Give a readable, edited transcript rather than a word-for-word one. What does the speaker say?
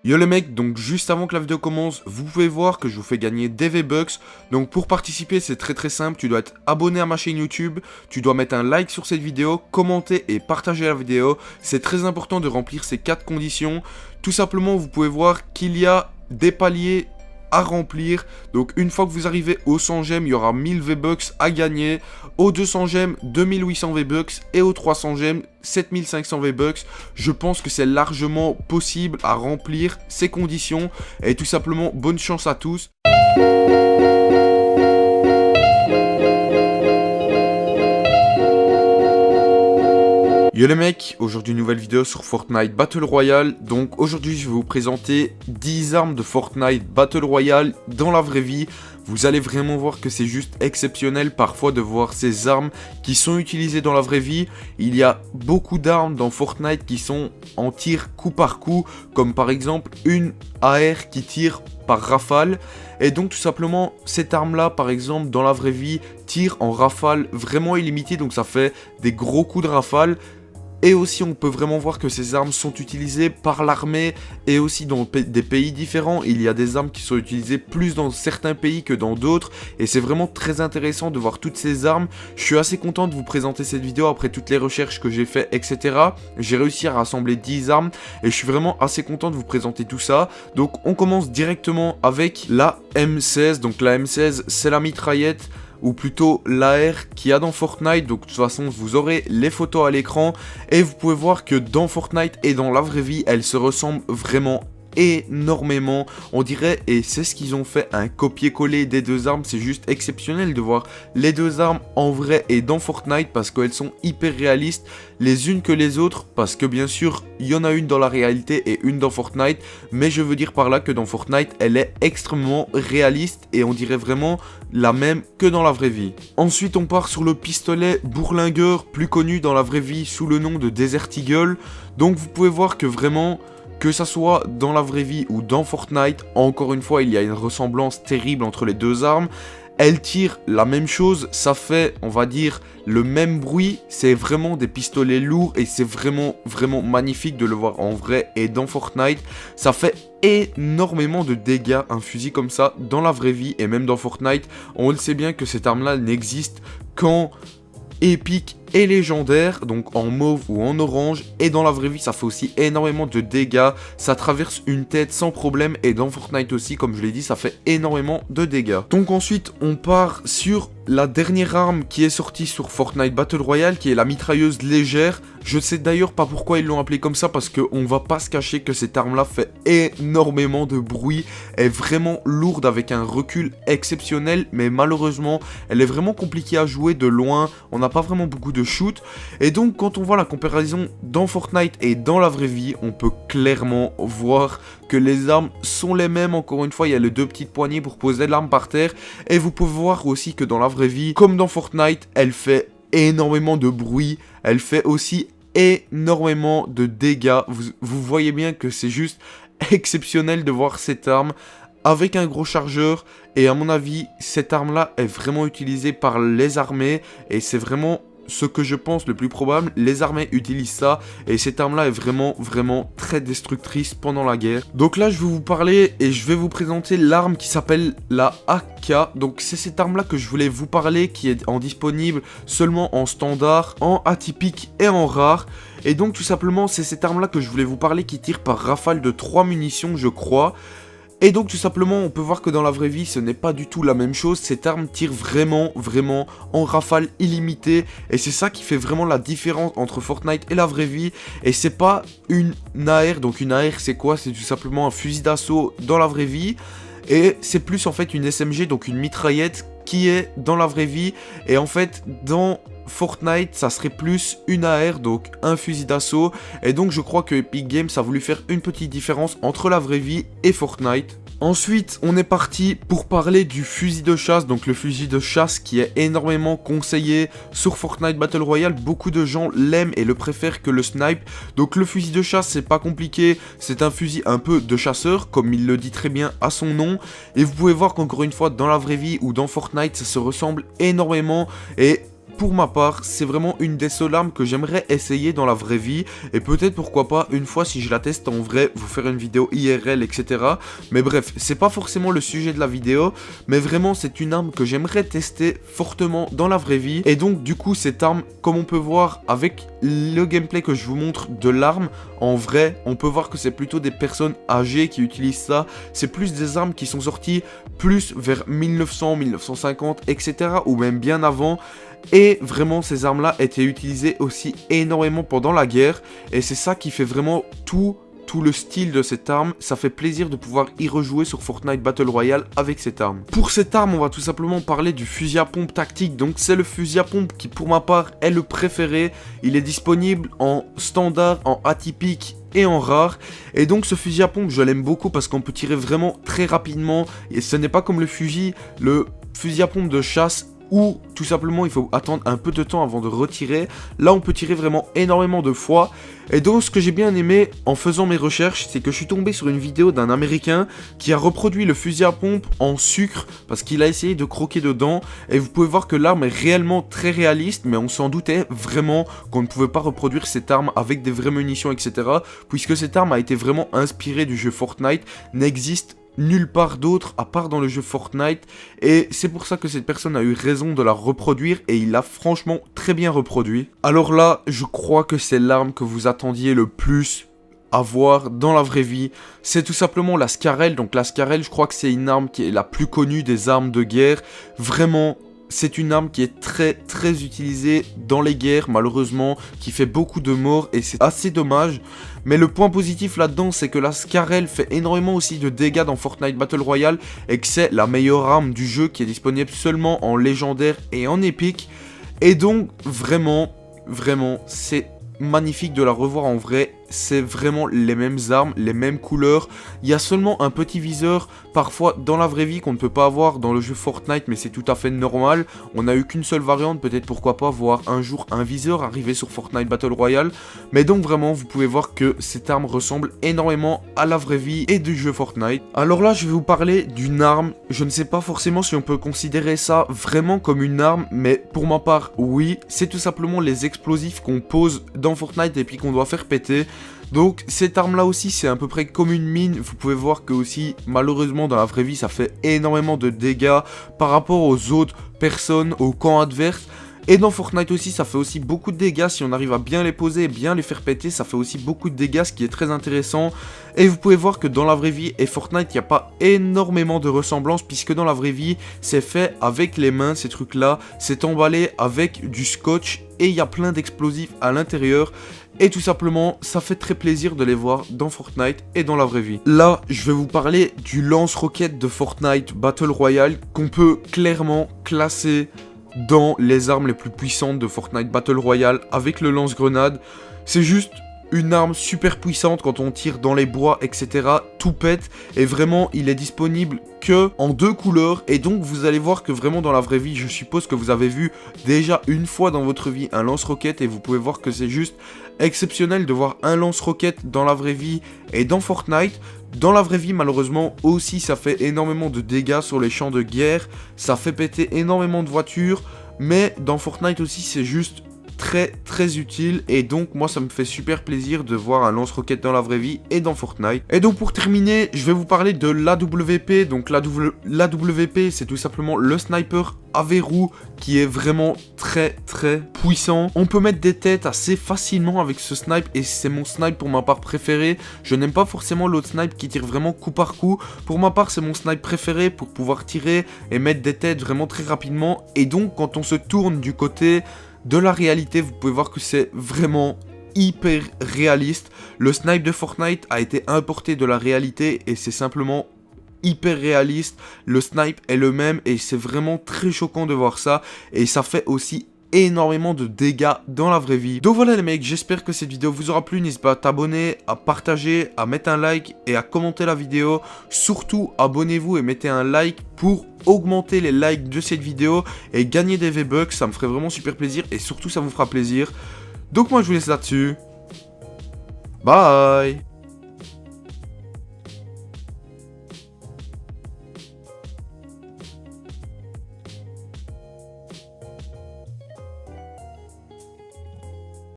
Yo les mecs, donc juste avant que la vidéo commence, vous pouvez voir que je vous fais gagner des V-Bucks. Donc pour participer, c'est très simple, tu dois être abonné à ma chaîne YouTube, tu dois mettre un like sur cette vidéo, commenter et partager la vidéo. C'est très important de remplir ces 4 conditions. Tout simplement, vous pouvez voir qu'il y a des paliers à remplir. Donc une fois que vous arrivez aux 100 gemmes, il y aura 1000 V-Bucks à gagner. Aux 200 gemmes, 2800 V-Bucks. Et aux 300 gemmes, 7500 V-Bucks. Je pense que c'est largement possible à remplir ces conditions. Et tout simplement, bonne chance à tous. Yo les mecs, aujourd'hui une nouvelle vidéo sur Fortnite Battle Royale. Donc aujourd'hui je vais vous présenter 10 armes de Fortnite Battle Royale dans la vraie vie. Vous allez vraiment voir que c'est juste exceptionnel parfois de voir ces armes qui sont utilisées dans la vraie vie. Il y a beaucoup d'armes dans Fortnite qui sont en tir coup par coup, comme par exemple une AR qui tire par rafale. Et donc tout simplement cette arme là par exemple dans la vraie vie tire en rafale vraiment illimitée, donc ça fait des gros coups de rafale. Et aussi on peut vraiment voir que ces armes sont utilisées par l'armée et aussi dans des pays différents. Il y a des armes qui sont utilisées plus dans certains pays que dans d'autres. Et c'est vraiment très intéressant de voir toutes ces armes. Je suis assez content de vous présenter cette vidéo après toutes les recherches que j'ai fait, etc. J'ai réussi à rassembler 10 armes et je suis vraiment assez content de vous présenter tout ça. Donc on commence directement avec la M16. Donc la M16 c'est la mitraillette, ou plutôt l'AR qu'il y a dans Fortnite. Donc de toute façon vous aurez les photos à l'écran et vous pouvez voir que dans Fortnite et dans la vraie vie elles se ressemblent vraiment énormément, on dirait, et c'est ce qu'ils ont fait, un copier-coller des deux armes. C'est juste exceptionnel de voir les deux armes en vrai et dans Fortnite parce qu'elles sont hyper réalistes les unes que les autres, parce que bien sûr il y en a une dans la réalité et une dans Fortnite, mais je veux dire par là que dans Fortnite elle est extrêmement réaliste et on dirait vraiment la même que dans la vraie vie. Ensuite on part sur le pistolet bourlingueur, plus connu dans la vraie vie sous le nom de Desert Eagle. Donc vous pouvez voir que vraiment, que ça soit dans la vraie vie ou dans Fortnite, encore une fois, il y a une ressemblance terrible entre les deux armes. Elles tirent la même chose, ça fait, on va dire, le même bruit. C'est vraiment des pistolets lourds et c'est vraiment magnifique de le voir en vrai et dans Fortnite. Ça fait énormément de dégâts, un fusil comme ça, dans la vraie vie et même dans Fortnite. On le sait bien que cette arme-là n'existe qu'en épique et légendaire, donc en mauve ou en orange, et dans la vraie vie ça fait aussi énormément de dégâts, ça traverse une tête sans problème, et dans Fortnite aussi, comme je l'ai dit, ça fait énormément de dégâts. Donc ensuite on part sur la dernière arme qui est sortie sur Fortnite Battle Royale, qui est la mitrailleuse légère. Je sais d'ailleurs pas pourquoi ils l'ont appelée comme ça, parce qu'on va pas se cacher que cette arme là fait énormément de bruit, est vraiment lourde avec un recul exceptionnel, mais malheureusement elle est vraiment compliquée à jouer de loin, on n'a pas vraiment beaucoup de shoot, et donc quand on voit la comparaison dans Fortnite et dans la vraie vie, on peut clairement voir que les armes sont les mêmes. Encore une fois, il y a les deux petites poignées pour poser l'arme par terre, et vous pouvez voir aussi que dans la vraie vie, comme dans Fortnite, elle fait énormément de bruit, elle fait aussi énormément de dégâts. Vous voyez bien que c'est juste exceptionnel de voir cette arme avec un gros chargeur, et à mon avis cette arme là est vraiment utilisée par les armées et c'est vraiment ce que je pense le plus probable. Les armées utilisent ça et cette arme là est vraiment très destructrice pendant la guerre. Donc là je vais vous parler et je vais vous présenter l'arme qui s'appelle la AK. Donc c'est cette arme là que je voulais vous parler, qui est en disponible seulement en standard, en atypique et en rare. Et donc tout simplement c'est cette arme là que je voulais vous parler, qui tire par rafale de 3 munitions je crois. Et donc tout simplement on peut voir que dans la vraie vie ce n'est pas du tout la même chose. Cette arme tire vraiment en rafale illimitée, et c'est ça qui fait vraiment la différence entre Fortnite et la vraie vie. Et c'est pas une AR, donc une AR c'est quoi? C'est tout simplement un fusil d'assaut dans la vraie vie, et c'est plus en fait une SMG, donc une mitraillette qui est dans la vraie vie. Et en fait dans Fortnite ça serait plus une AR, donc un fusil d'assaut, et donc je crois que Epic Games a voulu faire une petite différence entre la vraie vie et Fortnite. Ensuite on est parti pour parler du fusil de chasse, donc le fusil de chasse qui est énormément conseillé sur Fortnite Battle Royale. Beaucoup de gens l'aiment et le préfèrent que le snipe. Donc le fusil de chasse c'est pas compliqué, c'est un fusil un peu de chasseur comme il le dit très bien à son nom, et vous pouvez voir qu'encore une fois dans la vraie vie ou dans Fortnite ça se ressemble énormément, et pour ma part, c'est vraiment une des seules armes que j'aimerais essayer dans la vraie vie. Et peut-être pourquoi pas, une fois si je la teste en vrai, vous faire une vidéo IRL, etc. Mais bref, c'est pas forcément le sujet de la vidéo, mais vraiment c'est une arme que j'aimerais tester fortement dans la vraie vie. Et donc du coup cette arme, comme on peut voir avec le gameplay que je vous montre de l'arme, en vrai, on peut voir que c'est plutôt des personnes âgées qui utilisent ça. C'est plus des armes qui sont sorties plus vers 1900, 1950, etc. ou même bien avant. Et vraiment, ces armes-là étaient utilisées aussi énormément pendant la guerre. Et c'est ça qui fait vraiment tout le style de cette arme. Ça fait plaisir de pouvoir y rejouer sur Fortnite Battle Royale avec cette arme. Pour cette arme, on va tout simplement parler du fusil à pompe tactique. Donc c'est le fusil à pompe qui pour ma part est le préféré. Il est disponible en standard, en atypique et en rare. Et donc ce fusil à pompe, je l'aime beaucoup parce qu'on peut tirer vraiment très rapidement. Et ce n'est pas comme le fusil à pompe de chasse, ou tout simplement il faut attendre un peu de temps avant de retirer. Là on peut tirer vraiment énormément de fois. Et donc ce que j'ai bien aimé en faisant mes recherches, c'est que je suis tombé sur une vidéo d'un américain qui a reproduit le fusil à pompe en sucre parce qu'il a essayé de croquer dedans. Et vous pouvez voir que l'arme est réellement très réaliste, mais on s'en doutait vraiment qu'on ne pouvait pas reproduire cette arme avec des vraies munitions, etc. puisque cette arme a été vraiment inspirée du jeu Fortnite, n'existe nulle part d'autre à part dans le jeu Fortnite, et c'est pour ça que cette personne a eu raison de la reproduire, et il l'a franchement très bien reproduit. Alors là, je crois que c'est l'arme que vous attendiez le plus à voir dans la vraie vie. C'est tout simplement la Scarel. Donc la Scarel, je crois que c'est une arme qui est la plus connue des armes de guerre. Vraiment, c'est une arme qui est très utilisée dans les guerres, malheureusement, qui fait beaucoup de morts et c'est assez dommage. Mais le point positif là-dedans, c'est que la Scarel fait énormément aussi de dégâts dans Fortnite Battle Royale et que c'est la meilleure arme du jeu qui est disponible seulement en légendaire et en épique. Et donc, vraiment, c'est magnifique de la revoir en vrai. C'est vraiment les mêmes armes, les mêmes couleurs. Il y a seulement un petit viseur parfois dans la vraie vie qu'on ne peut pas avoir dans le jeu Fortnite, mais c'est tout à fait normal. On n'a eu qu'une seule variante, peut-être pourquoi pas voir un jour un viseur arriver sur Fortnite Battle Royale. Mais donc vraiment, vous pouvez voir que cette arme ressemble énormément à la vraie vie et du jeu Fortnite. Alors là, je vais vous parler d'une arme. Je ne sais pas forcément si on peut considérer ça vraiment comme une arme, mais pour ma part, oui. C'est tout simplement les explosifs qu'on pose dans Fortnite et puis qu'on doit faire péter. Donc cette arme là aussi c'est à peu près comme une mine. Vous pouvez voir que aussi malheureusement dans la vraie vie ça fait énormément de dégâts par rapport aux autres personnes, aux camps adverses. Et dans Fortnite aussi ça fait aussi beaucoup de dégâts si on arrive à bien les poser et bien les faire péter. Ça fait aussi beaucoup de dégâts, ce qui est très intéressant. Et vous pouvez voir que dans la vraie vie et Fortnite il n'y a pas énormément de ressemblances, puisque dans la vraie vie c'est fait avec les mains ces trucs là. C'est emballé avec du scotch et il y a plein d'explosifs à l'intérieur. Et tout simplement, ça fait très plaisir de les voir dans Fortnite et dans la vraie vie. Là, je vais vous parler du lance-roquette de Fortnite Battle Royale qu'on peut clairement classer dans les armes les plus puissantes de Fortnite Battle Royale avec le lance-grenade. C'est juste une arme super puissante quand on tire dans les bois, etc. Tout pète et vraiment il est disponible que en 2 couleurs. Et donc vous allez voir que vraiment dans la vraie vie, je suppose que vous avez vu déjà une fois dans votre vie un lance-roquette et vous pouvez voir que c'est juste exceptionnel de voir un lance-roquette dans la vraie vie et dans Fortnite. Dans la vraie vie malheureusement aussi ça fait énormément de dégâts sur les champs de guerre, ça fait péter énormément de voitures, mais dans Fortnite aussi c'est juste très utile. Et donc moi ça me fait super plaisir de voir un lance-roquette dans la vraie vie et dans Fortnite. Et donc pour terminer, je vais vous parler de l'AWP. Donc l'AWP c'est tout simplement le sniper à verrou qui est vraiment très puissant. On peut mettre des têtes assez facilement avec ce snipe et c'est mon snipe pour ma part préféré. Je n'aime pas forcément l'autre snipe qui tire vraiment coup par coup. Pour ma part c'est mon snipe préféré pour pouvoir tirer et mettre des têtes vraiment très rapidement. Et donc quand on se tourne du côté de la réalité, vous pouvez voir que c'est vraiment hyper réaliste. Le snipe de Fortnite a été importé de la réalité et c'est simplement hyper réaliste. Le snipe est le même et c'est vraiment très choquant de voir ça. Et ça fait aussi énormément de dégâts dans la vraie vie. Donc voilà les mecs, j'espère que cette vidéo vous aura plu. N'hésitez pas à t'abonner, à partager, à mettre un like et à commenter la vidéo. Surtout abonnez-vous et mettez un like pour augmenter les likes de cette vidéo et gagner des V-Bucks. Ça me ferait vraiment super plaisir et surtout ça vous fera plaisir. Donc moi je vous laisse là-dessus. Bye.